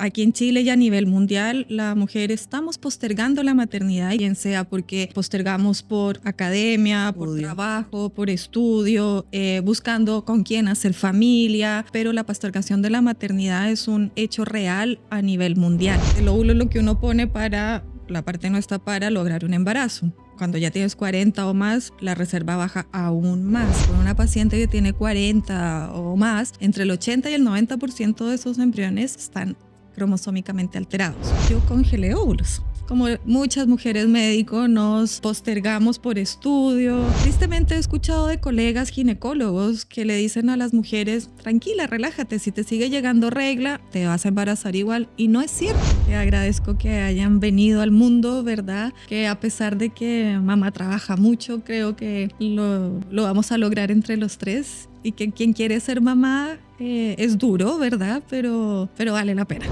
aquí en Chile y a nivel mundial, la mujer estamos postergando la maternidad, bien sea porque postergamos por academia, por trabajo, por estudio, buscando con quién hacer familia, pero la postergación de la maternidad es un hecho real a nivel mundial. El óvulo es lo que uno pone para, la parte no está para lograr un embarazo. Cuando ya tienes 40 o más, la reserva baja aún más. Con una paciente que tiene 40 o más, entre el 80 y el 90% de esos embriones están cromosómicamente alterados. Yo congelé óvulos. Como muchas mujeres médicos, nos postergamos por estudio. Tristemente he escuchado de colegas ginecólogos que le dicen a las mujeres, tranquila, relájate, si te sigue llegando regla, te vas a embarazar igual. Y no es cierto. Te agradezco que hayan venido al mundo, ¿verdad? Que a pesar de que mamá trabaja mucho, creo que lo vamos a lograr entre los tres. Y que quien quiere ser mamá es duro, ¿verdad? Pero vale la pena.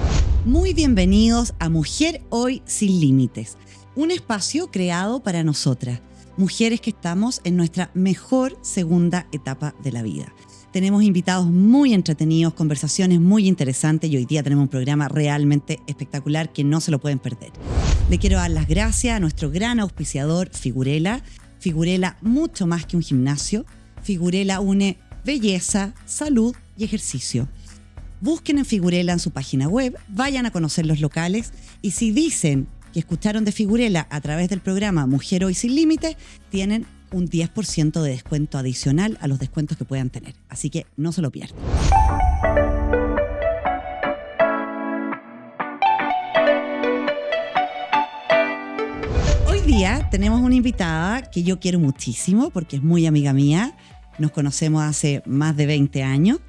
Muy bienvenidos a Mujer Hoy Sin Límites, un espacio creado para nosotras, mujeres que estamos en nuestra mejor segunda etapa de la vida. Tenemos invitados muy entretenidos, conversaciones muy interesantes y hoy día tenemos un programa realmente espectacular que no se lo pueden perder. Le quiero dar las gracias a nuestro gran auspiciador Figurela. Figurela, mucho más que un gimnasio. Figurela une belleza, salud y ejercicio. Busquen en Figurela en su página web, vayan a conocer los locales y si dicen que escucharon de Figurela a través del programa Mujer Hoy Sin Límites, tienen un 10% de descuento adicional a los descuentos que puedan tener. Así que no se lo pierdan. Hoy día tenemos una invitada que yo quiero muchísimo porque es muy amiga mía. Nos conocemos hace más de 20 años.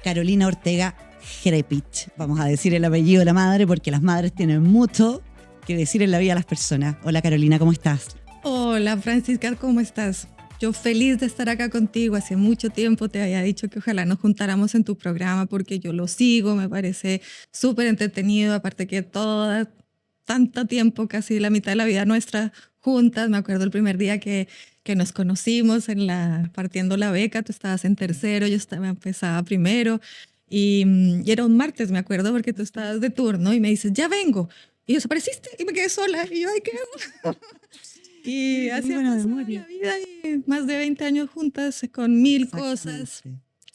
Carolina Ortega Hrepich. Vamos a decir el apellido de la madre porque las madres tienen mucho que decir en la vida de las personas. Hola Carolina, ¿cómo estás? Hola Francisca, ¿cómo estás? Yo feliz de estar acá contigo. Hace mucho tiempo te había dicho que ojalá nos juntáramos en tu programa porque yo lo sigo, me parece súper entretenido, aparte que tanto tiempo, casi la mitad de la vida nuestra juntas. Me acuerdo el primer día que nos conocimos partiendo la beca, tú estabas en tercero, empezaba primero y era un martes, me acuerdo, porque tú estabas de turno y me dices, ya vengo. Y desapareciste y me quedé sola y yo, ay, ¿qué hago? Y así ha pasado la vida y más de 20 años juntas con mil cosas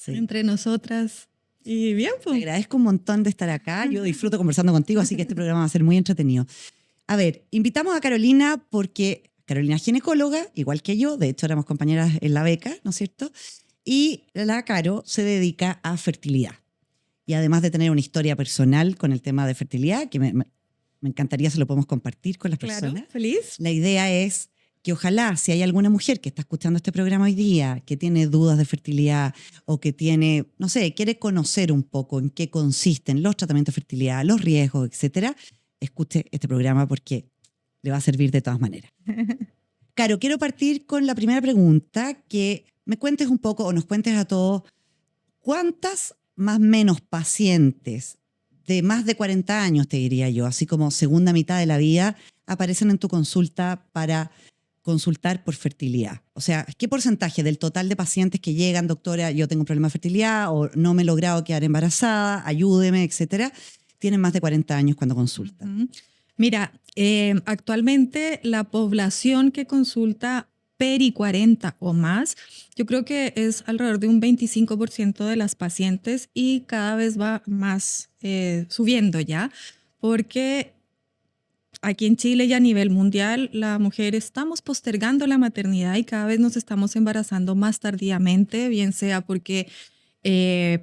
entre nosotras. Y bien, pues. Te agradezco un montón de estar acá. Yo disfruto conversando contigo, así que este programa va a ser muy entretenido. A ver, invitamos a Carolina porque Carolina es ginecóloga, igual que yo. De hecho, éramos compañeras en la beca, ¿no es cierto? Y la Caro se dedica a fertilidad. Y además de tener una historia personal con el tema de fertilidad, que me encantaría se lo podemos compartir con las personas. Claro, feliz. La idea es que ojalá si hay alguna mujer que está escuchando este programa hoy día, que tiene dudas de fertilidad o que tiene, no sé, quiere conocer un poco en qué consisten los tratamientos de fertilidad, los riesgos, etcétera, escuche este programa porque le va a servir de todas maneras. Caro, quiero partir con la primera pregunta, que me cuentes un poco o nos cuentes a todos cuántas más o menos pacientes de más de 40 años, te diría yo, así como segunda mitad de la vida, aparecen en tu consulta para consultar por fertilidad. O sea, ¿qué porcentaje del total de pacientes que llegan, doctora, yo tengo un problema de fertilidad o no me he logrado quedar embarazada, ayúdeme, etcétera, tienen más de 40 años cuando consultan? Uh-huh. Mira, actualmente la población que consulta peri 40 o más, yo creo que es alrededor de un 25% de las pacientes y cada vez va más subiendo ya, porque aquí en Chile y a nivel mundial, la mujer estamos postergando la maternidad y cada vez nos estamos embarazando más tardíamente, bien sea porque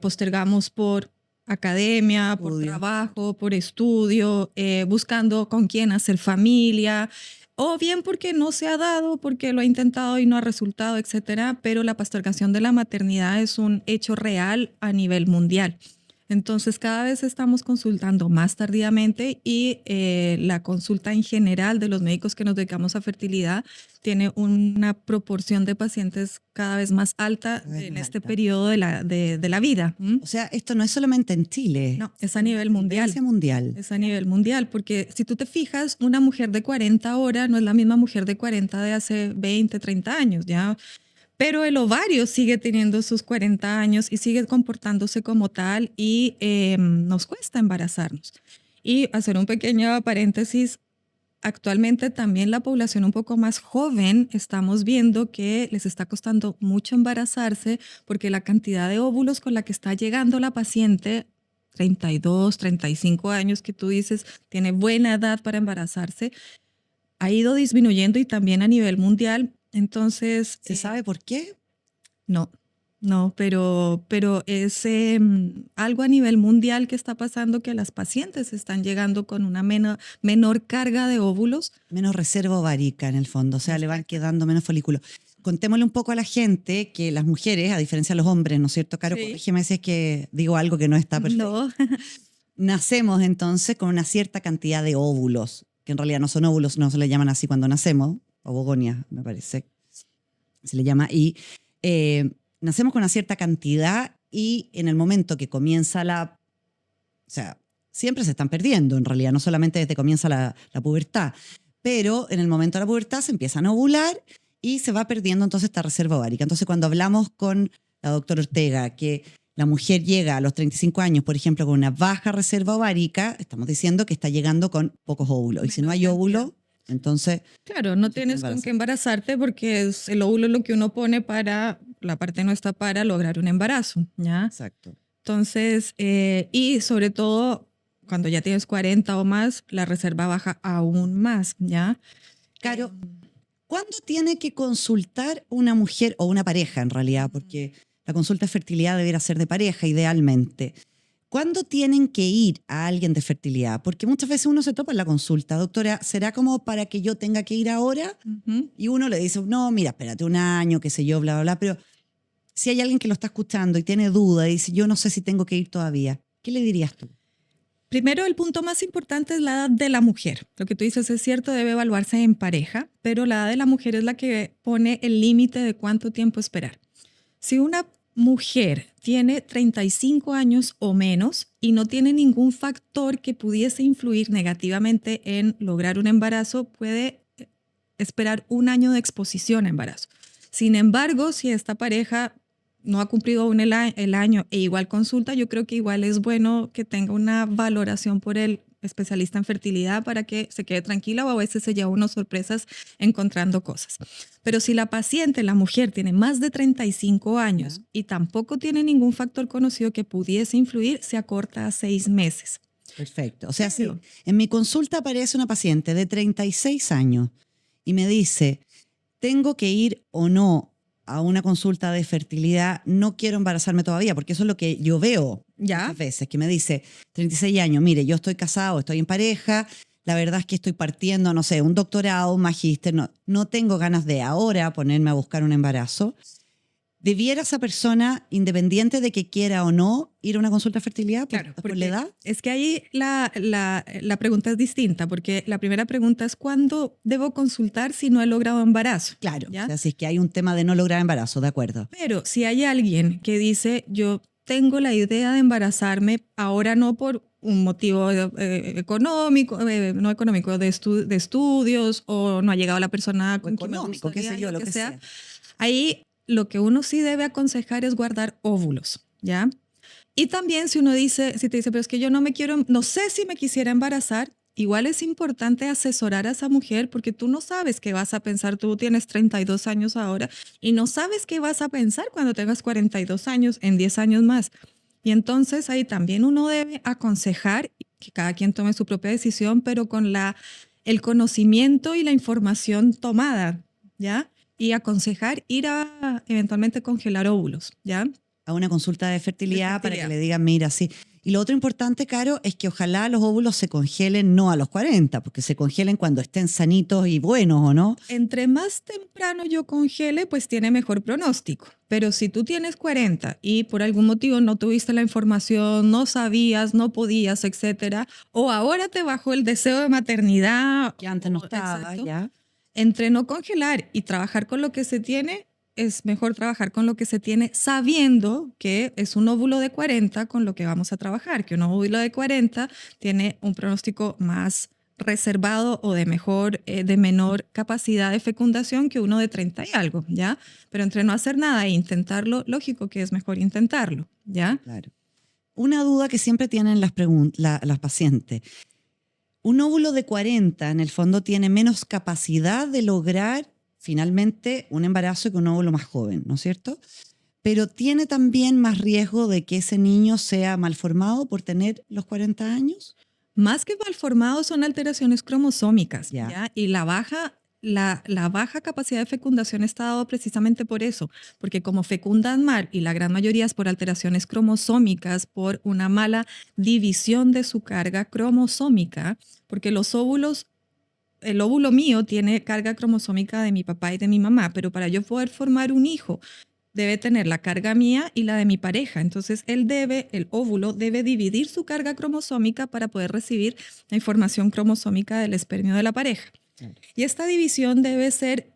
postergamos por academia, por trabajo, por estudio, buscando con quién hacer familia, o bien porque no se ha dado, porque lo ha intentado y no ha resultado, etcétera, pero la postergación de la maternidad es un hecho real a nivel mundial. Entonces, cada vez estamos consultando más tardíamente y la consulta en general de los médicos que nos dedicamos a fertilidad tiene una proporción de pacientes cada vez más alta en este periodo de la vida. O sea, esto no es solamente en Chile. No, es a nivel mundial. Es a nivel mundial, porque si tú te fijas, una mujer de 40 ahora no es la misma mujer de 40 de hace 20, 30 años, ¿ya? pero el ovario sigue teniendo sus 40 años y sigue comportándose como tal y nos cuesta embarazarnos. Y hacer un pequeño paréntesis, actualmente también la población un poco más joven estamos viendo que les está costando mucho embarazarse porque la cantidad de óvulos con la que está llegando la paciente, 32, 35 años, que tú dices tiene buena edad para embarazarse, ha ido disminuyendo y también a nivel mundial. Entonces, ¿Se sabe por qué? no, no, pero es algo a nivel mundial que está pasando, que las pacientes están llegando con una menor carga de óvulos. Menos reserva ovárica en el fondo, o sea, le van quedando menos folículos. Contémosle un poco a la gente que las mujeres, a diferencia de los hombres, ¿no es cierto, Caro? Sí. Corrígeme si es que digo algo que no está perfecto. No, Nacemos entonces con una cierta cantidad de óvulos, que en realidad no son óvulos, no se le llaman así cuando nacemos, ovogonia me parece, se le llama, y nacemos con una cierta cantidad y en el momento que comienza o sea, siempre se están perdiendo en realidad, no solamente desde que comienza la pubertad, pero en el momento de la pubertad se empiezan a ovular y se va perdiendo entonces esta reserva ovárica. Entonces cuando hablamos con la doctora Ortega que la mujer llega a los 35 años, por ejemplo, con una baja reserva ovárica, estamos diciendo que está llegando con pocos óvulos. Y si no hay óvulo, entonces... claro, no tienes con qué embarazarte porque el óvulo es lo que uno pone para, la parte no está para lograr un embarazo, ¿ya? Exacto. Entonces, y sobre todo, cuando ya tienes 40 o más, la reserva baja aún más, ¿ya? Caro, ¿cuándo tiene que consultar una mujer o una pareja en realidad? Porque la consulta de fertilidad debería ser de pareja idealmente. ¿Cuándo tienen que ir a alguien de fertilidad? Porque muchas veces uno se topa en la consulta, doctora, ¿será como para que yo tenga que ir ahora? Y uno le dice, no, mira, espérate un año, qué sé yo, bla, bla, bla. Pero si hay alguien que lo está escuchando y tiene duda y dice, yo no sé si tengo que ir todavía, ¿qué le dirías tú? Primero, el punto más importante es la edad de la mujer. Lo que tú dices es cierto, debe evaluarse en pareja, pero la edad de la mujer es la que pone el límite de cuánto tiempo esperar. Si una mujer tiene 35 años o menos y no tiene ningún factor que pudiese influir negativamente en lograr un embarazo, puede esperar un año de exposición a embarazo. Sin embargo, si esta pareja no ha cumplido aún el año e igual consulta, yo creo que igual es bueno que tenga una valoración por el especialista en fertilidad para que se quede tranquila, o a veces se lleva unas sorpresas encontrando cosas. Pero si la paciente, la mujer, tiene más de 35 años y tampoco tiene ningún factor conocido que pudiese influir, se acorta a 6 meses. Perfecto. O sea, si en mi consulta aparece una paciente de 36 años y me dice, ¿tengo que ir o no a una consulta de fertilidad? No quiero embarazarme todavía, porque eso es lo que yo veo muchas veces, que me dice, 36 años, mire, yo estoy casado, estoy en pareja, la verdad es que estoy partiendo, no sé, un doctorado, un magíster, no tengo ganas de ahora ponerme a buscar un embarazo. ¿Debiera esa persona, independiente de que quiera o no, ir a una consulta de fertilidad por la edad? Es que ahí la pregunta es distinta, porque la primera pregunta es ¿cuándo debo consultar si no he logrado embarazo? Claro, ¿ya? o sea, si es que hay un tema de no lograr embarazo, de acuerdo. Pero si hay alguien que dice yo tengo la idea de embarazarme, ahora no por un motivo económico, no económico, de estudios, o no ha llegado la persona con quien me gustaría, qué sé yo, lo que sea. Ahí lo que uno sí debe aconsejar es guardar óvulos, ¿ya? Y también si uno dice, si te dice, pero es que yo no sé si me quisiera embarazar, igual es importante asesorar a esa mujer porque tú no sabes qué vas a pensar. Tú tienes 32 años ahora y no sabes qué vas a pensar cuando tengas 42 años, en 10 años más. Y entonces ahí también uno debe aconsejar, que cada quien tome su propia decisión, pero con el conocimiento y la información tomada, ¿ya? Y aconsejar ir a eventualmente congelar óvulos, ¿ya? A una consulta de fertilidad para que le digan, mira, sí. Y lo otro importante, Caro, es que ojalá los óvulos se congelen no a los 40, porque se congelen cuando estén sanitos y buenos, ¿o no? Entre más temprano yo congele, pues tiene mejor pronóstico. Pero si tú tienes 40 y por algún motivo no tuviste la información, no sabías, no podías, etcétera, o ahora te bajó el deseo de maternidad, que antes no estaba, ya. Entre no congelar y trabajar con lo que se tiene, es mejor trabajar con lo que se tiene sabiendo que es un óvulo de 40 con lo que vamos a trabajar, que un óvulo de 40 tiene un pronóstico más reservado o de menor capacidad de fecundación que uno de 30 y algo, ¿ya? Pero entre no hacer nada e intentarlo, lógico que es mejor intentarlo, ¿ya? Claro. Una duda que siempre tienen las pacientes. Un óvulo de 40 en el fondo tiene menos capacidad de lograr finalmente un embarazo que un óvulo más joven, ¿no es cierto? Pero tiene también más riesgo de que ese niño sea malformado por tener los 40 años. Más que malformados son alteraciones cromosómicas, Ya. ¿ya? Y la baja capacidad de fecundación está dado precisamente por eso, porque como fecundan mal y la gran mayoría es por alteraciones cromosómicas, por una mala división de su carga cromosómica, porque los óvulos, el óvulo mío tiene carga cromosómica de mi papá y de mi mamá, pero para yo poder formar un hijo debe tener la carga mía y la de mi pareja. Entonces, el óvulo debe dividir su carga cromosómica para poder recibir la información cromosómica del espermio de la pareja. Claro. Y esta división debe ser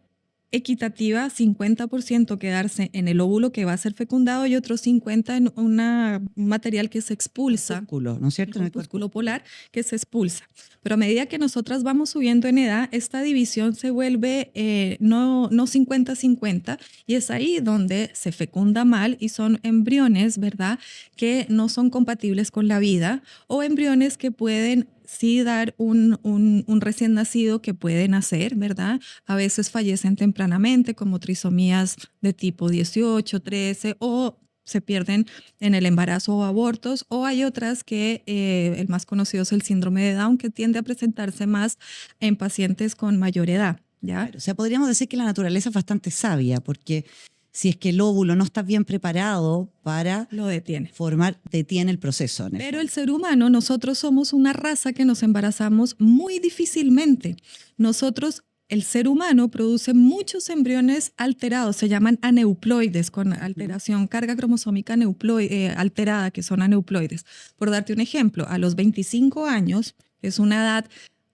equitativa, 50% quedarse en el óvulo que va a ser fecundado y otro 50% en un material que se expulsa. Corpúsculo, ¿no es cierto? El corpúsculo polar que se expulsa. Pero a medida que nosotras vamos subiendo en edad, esta división se vuelve no 50-50 y es ahí donde se fecunda mal y son embriones, ¿verdad?, que no son compatibles con la vida o embriones que pueden sí dar un recién nacido que puede nacer, ¿verdad? A veces fallecen tempranamente como trisomías de tipo 18, 13 o se pierden en el embarazo o abortos, o hay otras que el más conocido es el síndrome de Down, que tiende a presentarse más en pacientes con mayor edad, ¿ya? Claro, o sea, podríamos decir que la naturaleza es bastante sabia, porque si es que el óvulo no está bien preparado para Lo detiene. detiene el proceso. Pero el ser humano, nosotros somos una raza que nos embarazamos muy difícilmente. Nosotros, el ser humano produce muchos embriones alterados, se llaman aneuploides, con alteración, carga cromosómica alterada, que son aneuploides. Por darte un ejemplo, a los 25 años, es una edad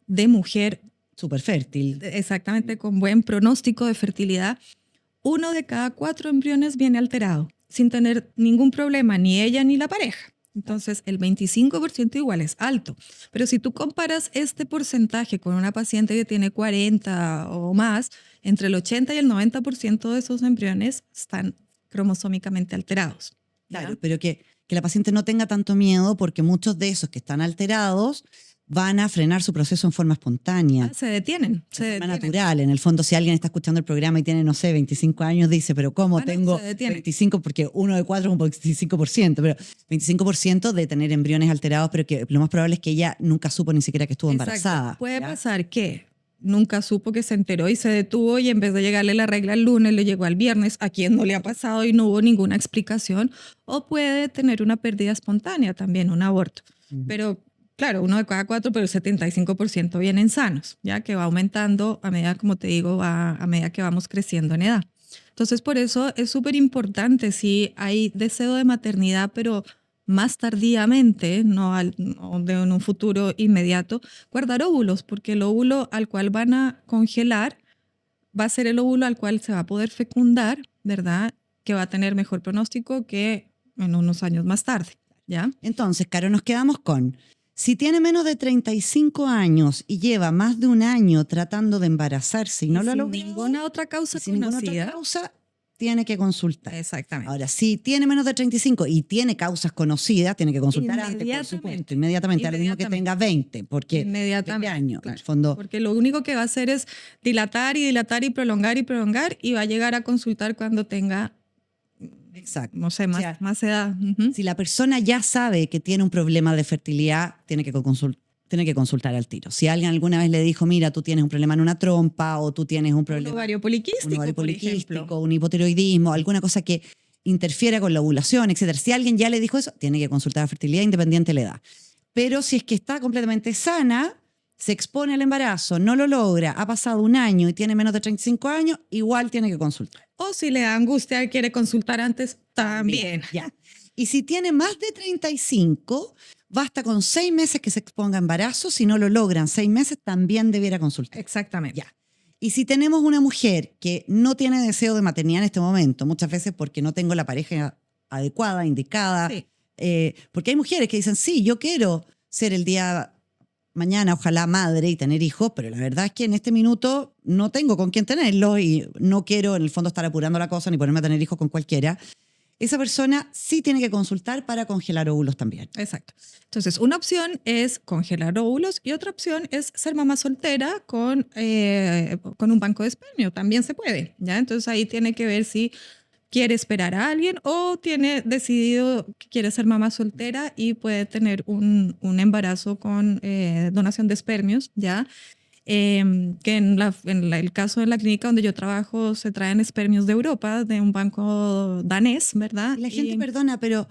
de mujer súper fértil. Exactamente, con buen pronóstico de fertilidad. 1 de cada 4 embriones viene alterado, sin tener ningún problema, ni ella ni la pareja. Entonces, el 25% igual es alto. Pero si tú comparas este porcentaje con una paciente que tiene 40 o más, entre el 80 y el 90% de esos embriones están cromosómicamente alterados. ¿Ya? Claro, pero que la paciente no tenga tanto miedo porque muchos de esos que están alterados van a frenar su proceso en forma espontánea. Se detienen. De forma natural. En el fondo, si alguien está escuchando el programa y tiene, no sé, 25 años, dice, pero ¿cómo tengo 25? Porque 1 de 4 es un 25%, pero 25% de tener embriones alterados, pero que lo más probable es que ella nunca supo ni siquiera que estuvo embarazada. Exacto. Puede pasar que nunca supo, que se enteró y se detuvo y en vez de llegarle la regla el lunes, le llegó al viernes, a quien no le ha pasado y no hubo ninguna explicación. O puede tener una pérdida espontánea también, un aborto. Pero claro, 1 de cada 4, pero el 75% vienen sanos, ya que va aumentando a medida, como te digo, a medida que vamos creciendo en edad. Entonces, por eso es súper importante, si hay deseo de maternidad, pero más tardíamente, no en un futuro inmediato, guardar óvulos, porque el óvulo al cual van a congelar va a ser el óvulo al cual se va a poder fecundar, ¿verdad? Que va a tener mejor pronóstico que en unos años más tarde, ¿ya? Entonces, Caro, nos quedamos con... Si tiene menos de 35 años y lleva más de un año tratando de embarazarse y no lo ha logrado, ninguna otra causa sin ninguna otra causa, tiene que consultar. Exactamente. Ahora, si tiene menos de 35 y tiene causas conocidas, tiene que consultar antes, por supuesto, inmediatamente. Ahora mismo que tenga 20, porque inmediatamente, 20 años, claro, en el fondo. Porque lo único que va a hacer es dilatar y dilatar y prolongar y va a llegar a consultar cuando tenga... Exacto. No sé, más edad. Si la persona ya sabe que tiene un problema de fertilidad, tiene que consultar al tiro. Si alguien alguna vez le dijo, mira, tú tienes un problema en una trompa o tú tienes un problema... Un ovario poliquístico, un hipotiroidismo, alguna cosa que interfiera con la ovulación, etc. Si alguien ya le dijo eso, tiene que consultar a fertilidad independiente de la edad. Pero si es que está completamente sana, se expone al embarazo, no lo logra, ha pasado un año y tiene menos de 35 años, igual tiene que consultar. O si le da angustia y quiere consultar antes, también. Ya. Y si tiene más de 35, basta con 6 meses que se exponga a embarazo. Si no lo logran 6 meses, también debiera consultar. Exactamente. Ya. Y si tenemos una mujer que no tiene deseo de maternidad en este momento, muchas veces porque no tengo la pareja adecuada, indicada, Sí. porque hay mujeres que dicen, sí, yo quiero ser el día mañana, ojalá madre y tener hijos, pero la verdad es que en este minuto no tengo con quién tenerlos y no quiero en el fondo estar apurando la cosa ni ponerme a tener hijos con cualquiera. Esa persona sí tiene que consultar para congelar óvulos también. Exacto. Entonces, una opción es congelar óvulos y otra opción es ser mamá soltera con un banco de espermio. También se puede, ¿ya? Entonces, ahí tiene que ver si quiere esperar a alguien o tiene decidido que quiere ser mamá soltera y puede tener un embarazo con donación de espermios, ¿ya? Que el caso de la clínica donde yo trabajo se traen espermios de Europa, de un banco danés, ¿verdad? Y la gente, perdona, pero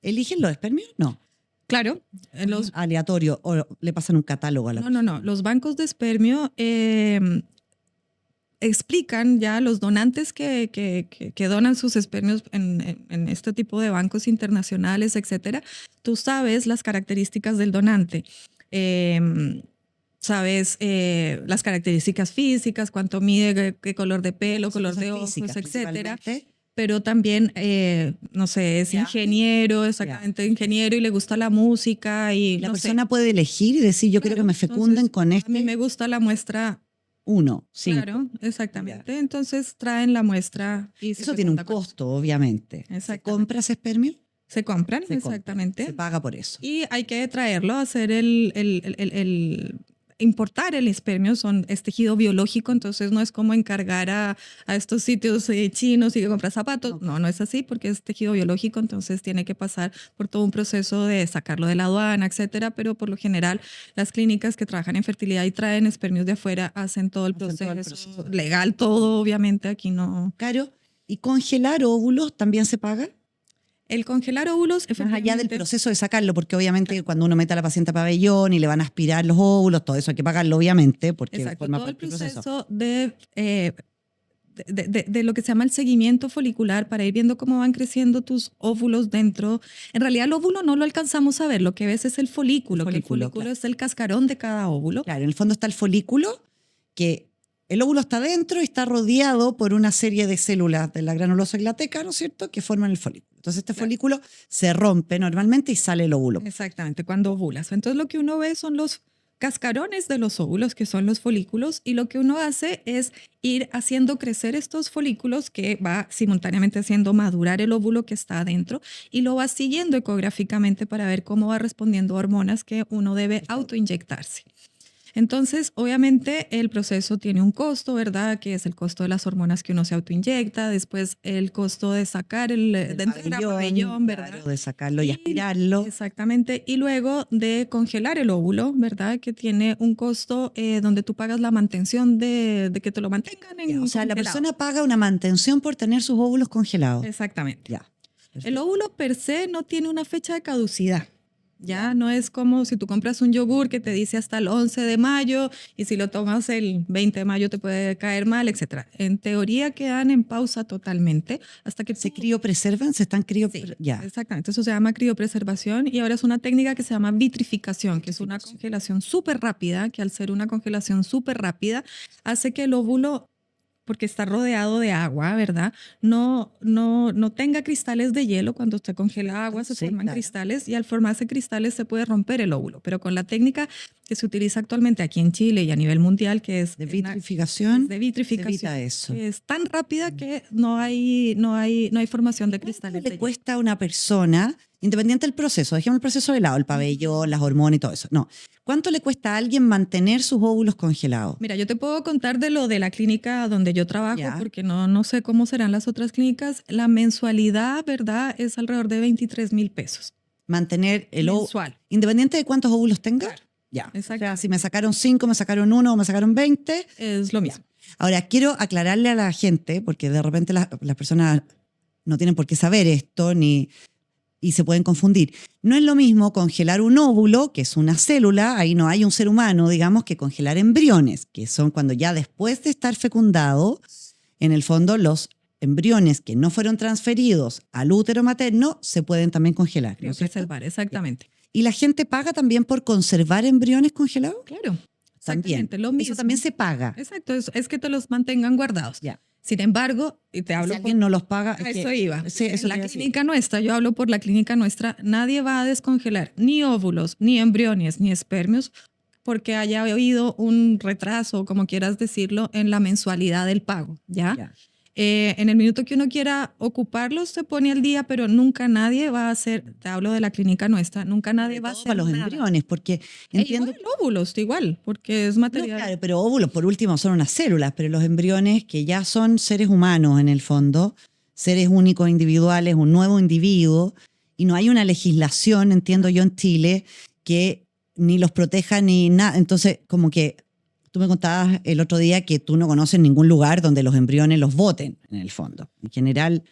¿eligen los espermios? No. Claro. Aleatorio, o le pasan un catálogo a la persona. No. Los bancos de espermio explican ya los donantes que donan sus espermios en este tipo de bancos internacionales, etcétera. Tú sabes las características del donante. Sabes las características físicas, cuánto mide, qué color de pelo, color de ojos, etcétera. Pero también, no sé, es ingeniero, exactamente ingeniero y le gusta la música. Y la persona puede elegir y decir, yo quiero que me fecunden con este. A mí me gusta la muestra 1, 5. Claro, exactamente. Entonces traen la muestra. Y eso tiene un costo, obviamente. ¿Se compra ese espermio? Se compran, exactamente. Se paga por eso. Y hay que traerlo a hacer importar el espermio, es tejido biológico, entonces no es como encargar a estos sitios chinos y que compras zapatos. No es así porque es tejido biológico, entonces tiene que pasar por todo un proceso de sacarlo de la aduana, etcétera, pero por lo general las clínicas que trabajan en fertilidad y traen espermios de afuera hacen todo el proceso legal, todo obviamente aquí no. Claro, ¿y congelar óvulos también se paga? El congelar óvulos, más allá del proceso de sacarlo, porque obviamente cuando uno mete a la paciente a pabellón y le van a aspirar los óvulos, todo eso hay que pagarlo, obviamente, porque forma parte del proceso. De lo que se llama el seguimiento folicular para ir viendo cómo van creciendo tus óvulos dentro. En realidad el óvulo no lo alcanzamos a ver, lo que ves es el folículo, que el folículo claro, es el cascarón de cada óvulo. Claro, en el fondo está el folículo, que el óvulo está dentro y está rodeado por una serie de células de la granulosa y la teca, ¿no es cierto?, que forman el folículo. Entonces este folículo se rompe normalmente y sale el óvulo. Exactamente, cuando ovulas. Entonces lo que uno ve son los cascarones de los óvulos, que son los folículos, y lo que uno hace es ir haciendo crecer estos folículos que va simultáneamente haciendo madurar el óvulo que está adentro y lo va siguiendo ecográficamente para ver cómo va respondiendo a hormonas que uno debe autoinyectarse. Entonces, obviamente, el proceso tiene un costo, ¿verdad? Que es el costo de las hormonas que uno se autoinyecta, después el costo de sacar de entrar al pabellón, ¿verdad? Claro, de sacarlo y aspirarlo. Exactamente. Y luego de congelar el óvulo, ¿verdad? Que tiene un costo donde tú pagas la mantención de que te lo mantengan en o sea, la persona paga una mantención por tener sus óvulos congelados. Exactamente. Ya. El óvulo per se no tiene una fecha de caducidad. Ya no es como si tú compras un yogur que te dice hasta el 11 de mayo y si lo tomas el 20 de mayo te puede caer mal, etc. En teoría quedan en pausa totalmente hasta que ¿Se criopreservan? ¿Se están ya. Exactamente, eso se llama criopreservación y ahora es una técnica que se llama vitrificación, que es una congelación súper rápida, que al ser una congelación súper rápida hace que el óvulo, porque está rodeado de agua, ¿verdad? No tenga cristales de hielo. Cuando usted congela agua se forman cristales y al formarse cristales se puede romper el óvulo. Pero con la técnica que se utiliza actualmente aquí en Chile y a nivel mundial, que es de vitrificación, se evita eso. Es tan rápida que no hay formación de cristales. ¿Cuánto le cuesta a una persona, independiente del proceso, dejemos el proceso de lado, el pabellón, las hormonas y todo eso? No. ¿Cuánto le cuesta a alguien mantener sus óvulos congelados? Mira, yo te puedo contar de lo de la clínica donde yo trabajo, porque no sé cómo serán las otras clínicas. La mensualidad, ¿verdad?, es alrededor de 23,000 pesos. Mantener el óvulo. Mensual. Independiente de cuántos óvulos tenga. Claro. Ya. O sea, si me sacaron 5, me sacaron 1 o me sacaron 20. Es lo mismo. Ahora, quiero aclararle a la gente, porque de repente las personas no tienen por qué saber esto y se pueden confundir. No es lo mismo congelar un óvulo, que es una célula, ahí no hay un ser humano, digamos, que congelar embriones, que son cuando ya después de estar fecundado, en el fondo los embriones que no fueron transferidos al útero materno se pueden también congelar. ¿No? Preservar, exactamente. ¿Y la gente paga también por conservar embriones congelados? Claro. También. Lo mismo. Eso también se paga. Exacto, es que te los mantengan guardados. Ya. Sin embargo, y te hablo si alguien no los paga, eso iba. Sí, eso la clínica nuestra, yo hablo por la clínica nuestra, nadie va a descongelar ni óvulos, ni embriones, ni espermios porque haya habido un retraso, como quieras decirlo, en la mensualidad del pago, ¿ya? Ya. En el minuto que uno quiera ocuparlos, se pone al día, pero nunca nadie va a hacer, te hablo de la clínica nuestra, nunca nadie va a Todo hacer para los nada. embriones, porque E entiendo. igual, óvulos, igual, porque es No, material. claro, pero óvulos por último son unas células, pero los embriones que ya son seres humanos en el fondo, seres únicos, individuales, un nuevo individuo, y no hay una legislación, entiendo yo, en Chile que ni los proteja ni nada. Entonces, como que tú me contabas el otro día que tú no conoces ningún lugar donde los embriones los voten, en el fondo. En general,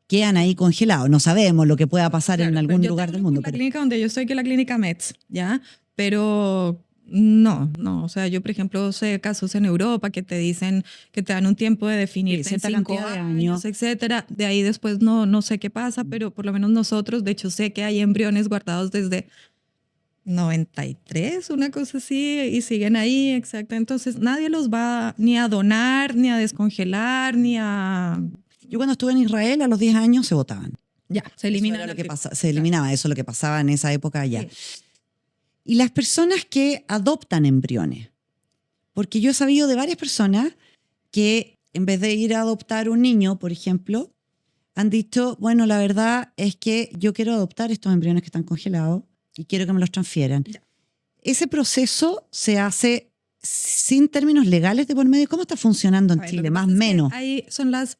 quedan ahí congelados. No sabemos lo que pueda pasar Claro, en pero algún yo te lugar hablo del por mundo. la Pero clínica donde yo estoy, que es la clínica Metz, ¿ya? Pero no, o sea, yo por ejemplo sé casos en Europa que te dicen que te dan un tiempo de definirte en cierta 5 cantidad de años, años. etcétera. De ahí después no sé qué pasa, pero por lo menos nosotros, de hecho sé que hay embriones guardados desde 93, una cosa así, y siguen ahí, exacto. Entonces nadie los va ni a donar, ni a descongelar, ni a... Yo cuando estuve en Israel a los 10 años se votaban. Ya, se Eso eliminan era lo al que tiro. se eliminaba, eso es lo que pasaba en esa época allá. Sí. Y las personas que adoptan embriones, porque yo he sabido de varias personas que en vez de ir a adoptar un niño, por ejemplo, han dicho, bueno, la verdad es que yo quiero adoptar estos embriones que están congelados y quiero que me los transfieran. Ya. Ese proceso se hace sin términos legales de por medio. ¿Cómo está funcionando en A ver, lo Chile? que Más o pasa es que menos. ahí son las...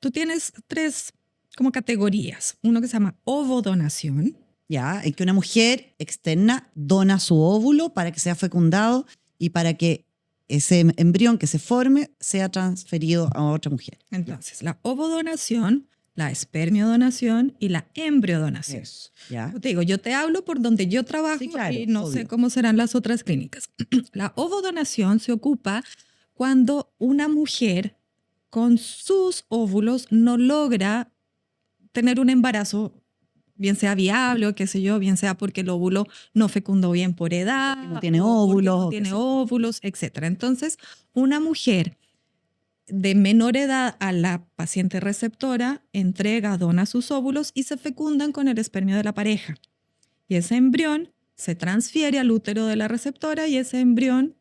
Tú tienes 3 como categorías. Uno que se llama ovodonación. Ya, en que una mujer externa dona su óvulo para que sea fecundado y para que ese embrión que se forme sea transferido a otra mujer. Entonces, la ovodonación, la espermiodonación y la embriodonación. Eso, ya. Como te digo, yo te hablo por donde yo trabajo Sí, claro, y no sé obvio. cómo serán las otras clínicas. La ovodonación se ocupa cuando una mujer con sus óvulos no logra tener un embarazo, bien sea viable o qué sé yo, bien sea porque el óvulo no fecundó bien por edad, Porque no tiene o porque óvulos no o qué tiene sé yo. óvulos, etcétera. Entonces, una mujer de menor edad a la paciente receptora entrega, dona sus óvulos y se fecundan con el espermio de la pareja. Y ese embrión se transfiere al útero de la receptora y ese embrión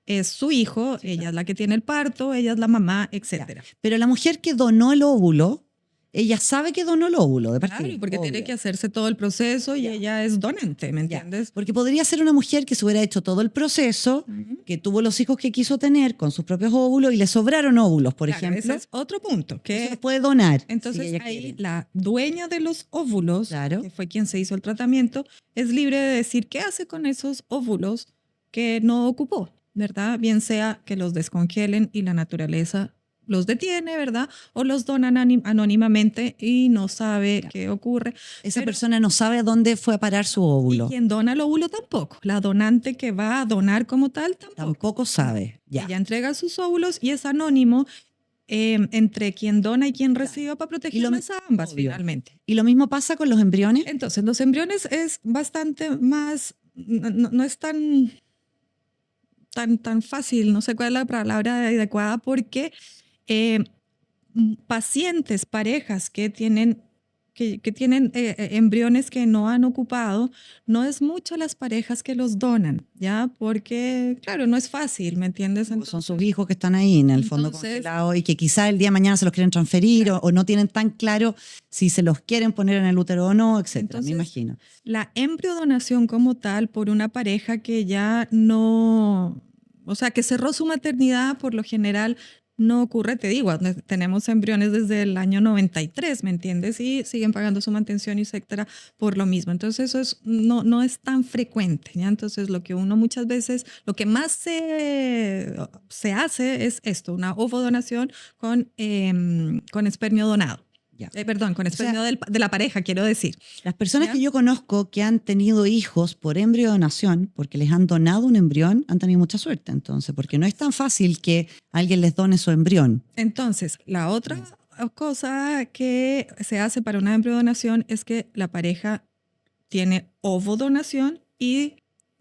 es su hijo, Sí, ella claro. es la que tiene el parto, ella es la mamá, etcétera. Pero la mujer que donó el óvulo, ella sabe que donó el óvulo de partida. Claro, porque tiene obvio. que hacerse todo el proceso y Ya. ella es donante, ¿me Ya. entiendes? Porque podría ser una mujer que se hubiera hecho todo el proceso, Ujú. que tuvo los hijos que quiso tener con sus propios óvulos y le sobraron óvulos, por Claro, ejemplo. ese es otro punto, Eso que los puede donar. entonces si ella ahí quiere. la dueña de los óvulos, Claro. que fue quien se hizo el tratamiento, es libre de decir qué hace con esos óvulos que no ocupó, ¿verdad? Bien sea que los descongelen y la naturaleza los detiene, ¿verdad? O los donan anónimamente y no sabe qué ocurre. Esa Pero- persona no sabe a dónde fue a parar su Y óvulo. quien dona el óvulo tampoco. La donante que va a donar como tal tampoco. Tampoco sabe. Ya. Ella entrega sus óvulos y es anónimo entre quien dona y quien recibe para protegerlas a ambas obvio. finalmente. ¿Y lo mismo pasa con los embriones? Entonces, los embriones es bastante más, no es tan fácil, no sé cuál es la palabra adecuada, porque eh, pacientes, parejas que tienen embriones que no han ocupado, no es mucho las parejas que los donan, ¿ya? Porque, claro, no es fácil, ¿me entiendes? Son sus hijos que están ahí en el fondo Entonces- congelados y que quizá el día de mañana se los quieren transferir o no tienen tan claro si se los quieren poner en el útero o no, etcétera. Entonces, me imagino. La embriodonación como tal por una pareja que ya no, o sea, que cerró su maternidad, por lo general no ocurre, te digo, tenemos embriones desde el año 93, ¿me entiendes? Y siguen pagando su mantención, etcétera, por lo mismo. Entonces eso no es tan frecuente, ¿ya? Entonces lo que uno muchas veces, lo que más se hace es esto, una ovodonación con espermio donado. Ya. Perdón, con espermio de la pareja, quiero decir. Las personas ¿Ya? que yo conozco que han tenido hijos por embriodonación, porque les han donado un embrión, han tenido mucha suerte entonces, porque no es tan fácil que alguien les done su embrión. Entonces, la otra cosa que se hace para una embriodonación es que la pareja tiene ovodonación y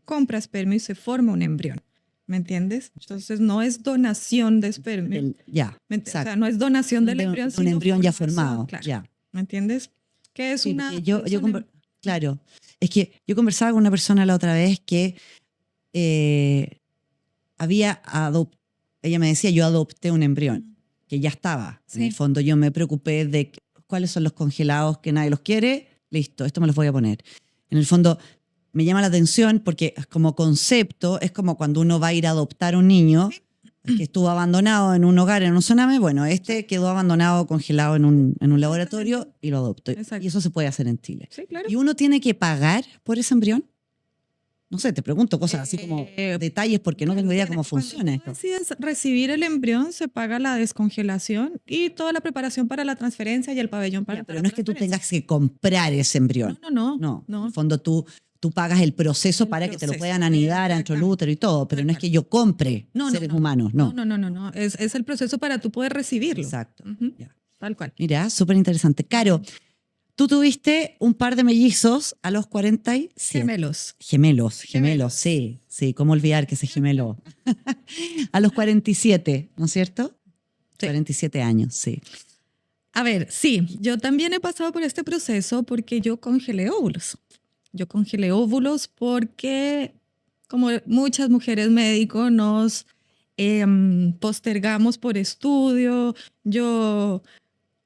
compra espermio y se forma un embrión. ¿Me entiendes? Entonces no es donación de espermio. Ya, O exacto. sea, no es donación del embrión, un sino embrión ya formación, formado. claro. Ya. ¿Me entiendes? Que es Sí, una... porque es una- claro, es que yo conversaba con una persona la otra vez que ella me decía, yo adopté un embrión, que ya estaba. Sí. En el fondo yo me preocupé de cuáles son los congelados que nadie los quiere, listo, esto me los voy a poner. En el fondo me llama la atención porque como concepto es como cuando uno va a ir a adoptar un niño que estuvo abandonado en un hogar, en un Soname. Bueno, este quedó abandonado, congelado en un laboratorio y lo adoptó. Exacto. Y eso se puede hacer en Chile. Sí, claro. ¿Y uno tiene que pagar por ese embrión? No sé, te pregunto cosas así como detalles porque no tengo idea cómo funciona esto. Si decides recibir el embrión, se paga la descongelación y toda la preparación para la transferencia y el pabellón para Pero la no es que tú transferencia. tengas que comprar ese embrión. No. En el fondo tú pagas el proceso para que te lo puedan anidar dentro del útero y todo, pero no es que yo compre seres humanos, no. No. Es el proceso para tú poder recibirlo. Exacto. Ya. Tal cual. Mira, súper interesante. Caro, tú tuviste un par de mellizos a los 47. Gemelos, sí. ¿Cómo olvidar que se gemeló? A los 47, ¿no es cierto? Sí. 47 años, sí. A ver, sí, yo también he pasado por este proceso porque yo congelé óvulos. Yo congelé óvulos porque, como muchas mujeres médicos, nos postergamos por estudio. Yo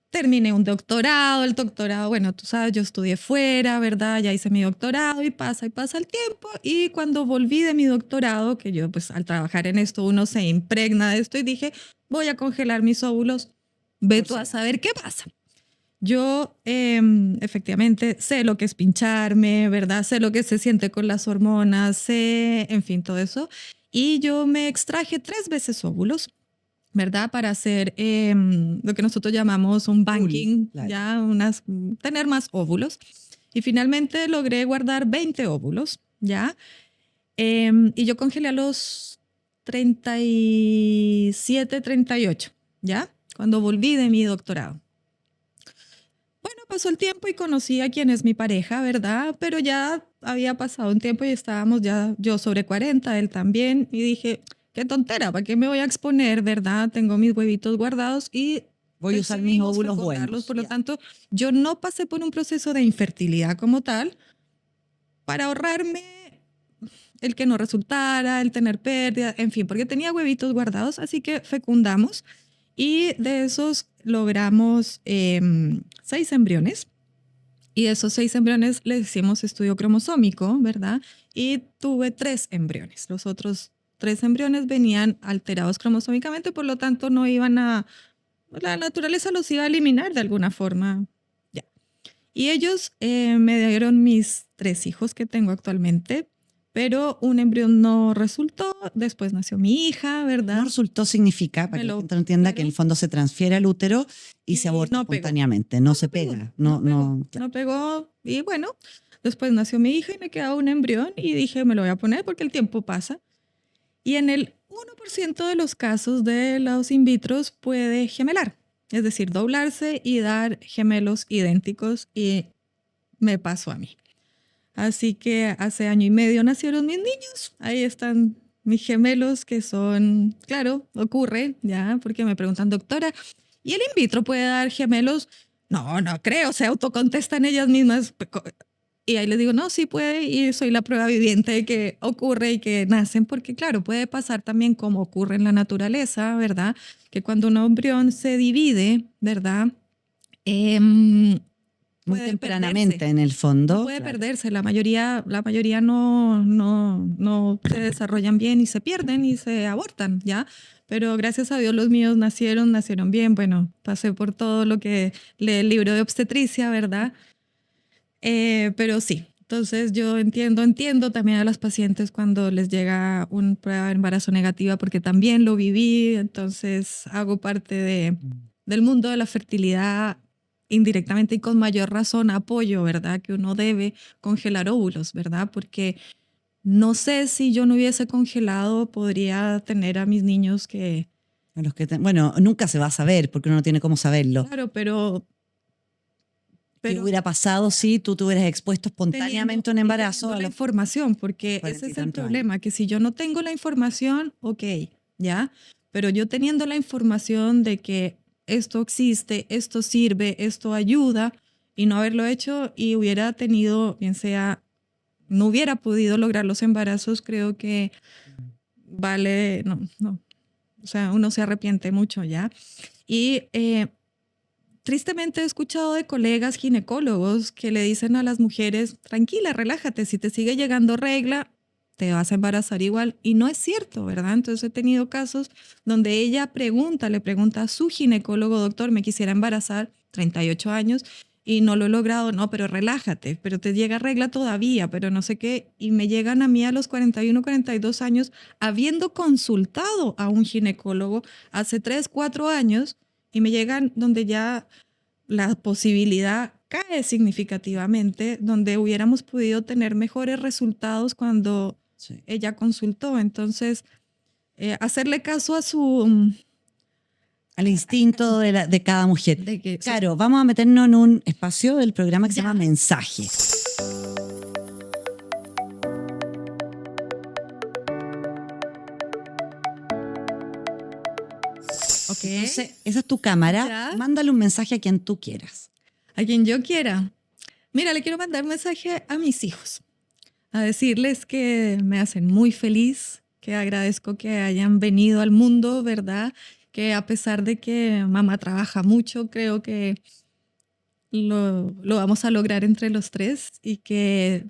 terminé un doctorado, el doctorado, bueno, tú sabes, yo estudié fuera, ¿verdad? Ya hice mi doctorado y pasa el tiempo. Y cuando volví de mi doctorado, que yo pues al trabajar en esto uno se impregna de esto y dije, voy a congelar mis óvulos, ve tú a saber qué pasa. Yo efectivamente sé lo que es pincharme, ¿verdad? Sé lo que se siente con las hormonas, sé, en fin, todo eso. Y yo me extraje 3 veces óvulos, ¿verdad? Para hacer lo que nosotros llamamos un banking, claro. ya tener más óvulos. Y finalmente logré guardar 20 óvulos, ¿ya? Y yo congelé a los 37, 38, ¿ya? Cuando volví de mi doctorado. Bueno, pasó el tiempo y conocí a quien es mi pareja, ¿verdad? Pero ya había pasado un tiempo y estábamos ya, yo sobre 40, él también, y dije, qué tontera, ¿para qué me voy a exponer, verdad? Tengo mis huevitos guardados y voy a usar mis óvulos buenos. Por lo tanto, yo no pasé por un proceso de infertilidad como tal para ahorrarme el que no resultara, el tener pérdida, en fin, porque tenía huevitos guardados, así que fecundamos y de esos logramos 6 embriones. Y de esos 6 embriones le hicimos estudio cromosómico, ¿verdad? Y tuve 3 embriones. Los otros 3 embriones venían alterados cromosómicamente, por lo tanto no iban a... La naturaleza los iba a eliminar de alguna forma. Ya. Y ellos me dieron mis 3 hijos que tengo actualmente, pero un embrión no resultó. Después nació mi hija, ¿verdad? No resultó significa, para que la gente no entienda, que en el fondo se transfiere al útero y se aborta espontáneamente. No se pega. No pegó. Y bueno, después nació mi hija y me quedaba un embrión y dije, me lo voy a poner porque el tiempo pasa. Y en el 1% de los casos de los in vitros puede gemelar, es decir, doblarse y dar gemelos idénticos, y me pasó a mí. Así que hace 1 año y medio nacieron mis niños. Ahí están mis gemelos que son, claro, ocurre, ya, porque me preguntan, doctora, ¿y el in vitro puede dar gemelos? No creo, se autocontestan ellas mismas. Y ahí les digo, no, sí puede, y soy la prueba viviente de que ocurre y que nacen, porque claro, puede pasar también como ocurre en la naturaleza, ¿verdad? Que cuando un embrión se divide, ¿verdad? muy tempranamente perderse. En el fondo. No puede perderse, la mayoría no se desarrollan bien y se pierden y se abortan, ¿ya? Pero gracias a Dios los míos nacieron bien. Bueno, pasé por todo lo que lee el libro de obstetricia, ¿verdad? Pero sí, entonces yo entiendo también a las pacientes cuando les llega una prueba de embarazo negativa, porque también lo viví, entonces hago parte del mundo de la fertilidad indirectamente y con mayor razón apoyo, ¿verdad? Que uno debe congelar óvulos, ¿verdad? Porque no sé si yo no hubiese congelado, podría tener a mis niños que... Bueno, nunca se va a saber porque uno no tiene cómo saberlo. Claro, pero ¿qué hubiera pasado si tú te hubieras expuesto espontáneamente un embarazo? La información, porque ese es el problema, que si yo no tengo la información, ok, ¿ya? Pero yo teniendo la información de que esto existe, esto sirve, esto ayuda, y no haberlo hecho y hubiera tenido, bien sea no hubiera podido lograr los embarazos, creo que vale, no. O sea, uno se arrepiente mucho ya. Y tristemente he escuchado de colegas ginecólogos que le dicen a las mujeres, tranquila, relájate, si te sigue llegando regla, te vas a embarazar igual. Y no es cierto, ¿verdad? Entonces he tenido casos donde ella le pregunta a su ginecólogo, doctor, me quisiera embarazar, 38 años, y no lo he logrado. No, pero relájate, pero te llega regla todavía, pero no sé qué. Y me llegan a mí a los 41, 42 años, habiendo consultado a un ginecólogo hace 3, 4 años, y me llegan donde ya la posibilidad cae significativamente, donde hubiéramos podido tener mejores resultados cuando ella consultó. Entonces, hacerle caso a al instinto de cada mujer. Claro, vamos a meternos en un espacio del programa que se llama Mensaje. Okay. Entonces, esa es tu cámara. ¿Ya? Mándale un mensaje a quien tú quieras. A quien yo quiera. Mira, le quiero mandar un mensaje a mis hijos, a decirles que me hacen muy feliz, que agradezco que hayan venido al mundo, ¿verdad? Que a pesar de que mamá trabaja mucho, creo que lo vamos a lograr entre los tres y que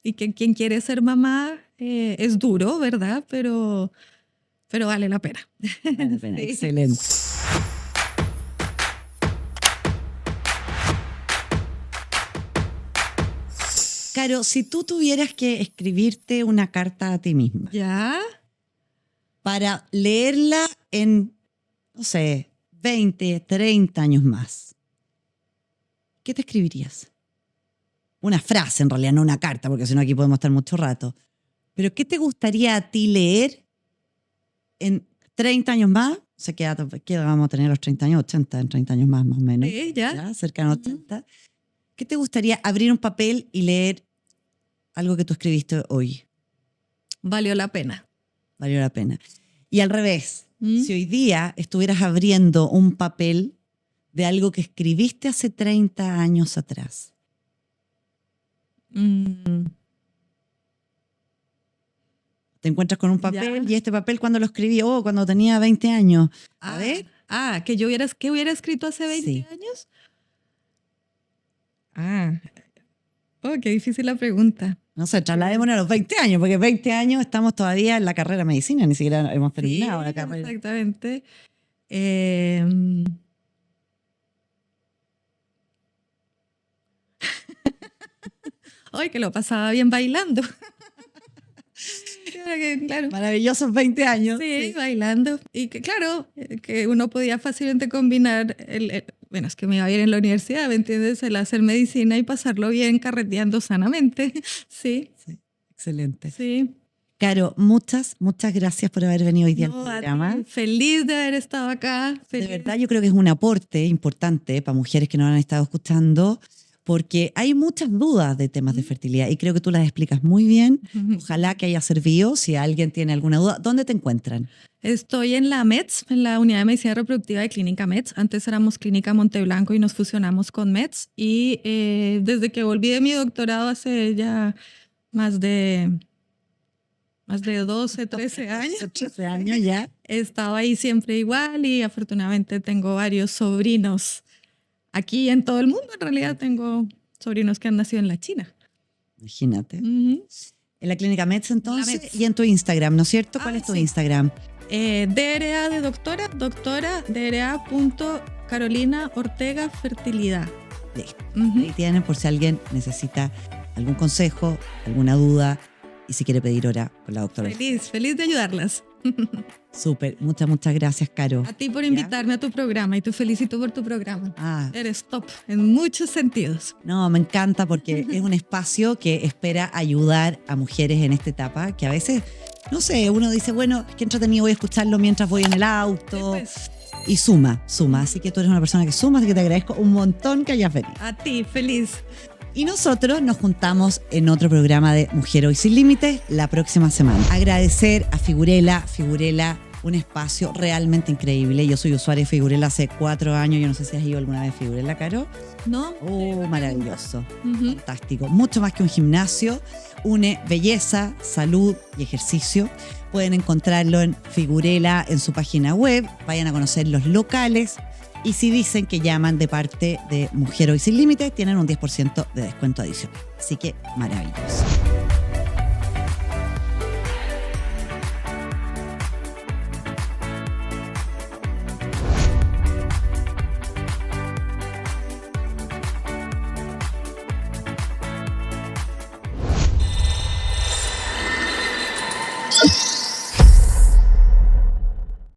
quien quiere ser mamá es duro, ¿verdad? Pero vale la pena. Vale la pena. Sí. Excelente. Caro, si tú tuvieras que escribirte una carta a ti misma. ¿Ya? Para leerla en, no sé, 20, 30 años más, ¿qué te escribirías? Una frase, en realidad, no una carta, porque si no aquí podemos estar mucho rato. Pero ¿qué te gustaría a ti leer en 30 años más? Se queda, vamos a tener los 30 años, 80, en 30 años más o menos. Sí, ya. Cerca de 80. ¿Qué te gustaría abrir un papel y leer algo que tú escribiste hoy? Valió la pena. Valió la pena. Y al revés, si hoy día estuvieras abriendo un papel de algo que escribiste hace 30 años atrás. Te encuentras con un papel y este papel cuando lo escribí, cuando tenía 20 años. A ver. ¿Que hubiera escrito hace 20 años? Qué difícil la pregunta. No sé, trasladémonos a los 20 años, porque 20 años estamos todavía en la carrera de medicina, ni siquiera hemos terminado la carrera. Exactamente. Ay, que lo pasaba bien bailando. Claro. Maravillosos 20 años. Sí, bailando. Y que claro, que uno podía fácilmente combinar bueno, es que me iba bien en la universidad, ¿me entiendes? El hacer medicina y pasarlo bien carreteando sanamente. Sí. Excelente. Sí. Caro, muchas gracias por haber venido hoy día al programa. Feliz de haber estado acá. Feliz. De verdad, yo creo que es un aporte importante para mujeres que nos han estado escuchando, porque hay muchas dudas de temas de fertilidad y creo que tú las explicas muy bien. Ojalá que haya servido. Si alguien tiene alguna duda, ¿dónde te encuentran? Estoy en la METS, en la Unidad de Medicina Reproductiva de Clínica METS. Antes éramos Clínica Monteblanco y nos fusionamos con METS. Y desde que volví de mi doctorado hace ya más de 12, 13 años. 13 años ya. He estado ahí siempre igual y afortunadamente tengo varios sobrinos aquí en todo el mundo. En realidad tengo sobrinos que han nacido en la China. Imagínate. En la Clínica METS entonces. METS. Y en tu Instagram, ¿no es cierto? ¿Cuál es tu Instagram? DRA de doctora DRA.Carolina Ortega Fertilidad. Ahí tienen por si alguien necesita algún consejo, alguna duda y si quiere pedir hora con la doctora. Feliz de ayudarlas. Súper, muchas gracias, Caro. A ti por invitarme a tu programa y te felicito por tu programa. Eres top en muchos sentidos. No, me encanta porque es un espacio que espera ayudar a mujeres en esta etapa que a veces, no sé, uno dice, bueno, qué entretenido, voy a escucharlo mientras voy en el auto. Sí, pues. Y suma. Así que tú eres una persona que suma, así que te agradezco un montón que hayas venido. A ti, feliz. Y nosotros nos juntamos en otro programa de Mujer Hoy Sin Límites la próxima semana. Agradecer a Figurela, un espacio realmente increíble. Yo soy usuaria de Figurela hace 4 años. Yo no sé si has ido alguna vez a Figurela, Caro. No. Oh, maravilloso. Fantástico. Mucho más que un gimnasio. Une belleza, salud y ejercicio. Pueden encontrarlo en Figurela, en su página web. Vayan a conocer los locales. Y si dicen que llaman de parte de Mujer Hoy Sin Límites, tienen un 10% de descuento adicional. Así que maravilloso.